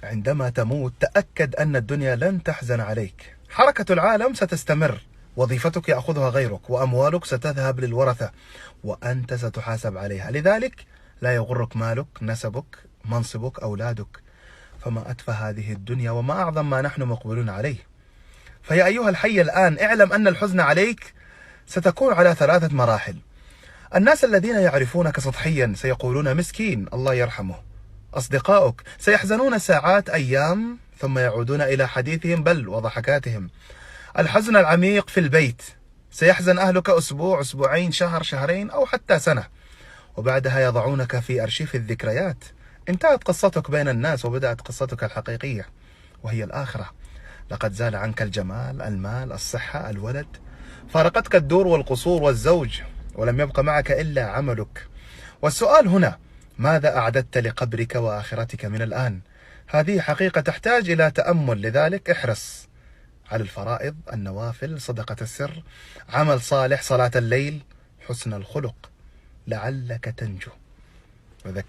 عندما تموت تأكد أن الدنيا لن تحزن عليك. حركة العالم ستستمر، وظيفتك يأخذها غيرك، وأموالك ستذهب للورثة، وأنت ستحاسب عليها. لذلك لا يغرك مالك، نسبك، منصبك، أولادك، فما أتفه هذه الدنيا وما أعظم ما نحن مقبلون عليه. فيا أيها الحي الآن اعلم أن الحزن عليك ستكون على 3 مراحل. الناس الذين يعرفونك سطحيا سيقولون مسكين الله يرحمه. أصدقائك سيحزنون ساعات، أيام، ثم يعودون إلى حديثهم بل وضحكاتهم. الحزن العميق في البيت، سيحزن أهلك أسبوع، أسبوعين، شهر، شهرين، أو حتى سنة، وبعدها يضعونك في أرشيف الذكريات. انتهت قصتك بين الناس وبدأت قصتك الحقيقية، وهي الآخرة. لقد زال عنك الجمال، المال، الصحة، الولد، فارقتك الدور والقصور والزوج، ولم يبق معك إلا عملك. والسؤال هنا: ماذا أعددت لقبرك وآخرتك من الآن؟ هذه حقيقة تحتاج إلى تأمل، لذلك احرص على الفرائض، النوافل، صدقة السر، عمل صالح، صلاة الليل، حسن الخلق، لعلك تنجو. وذكر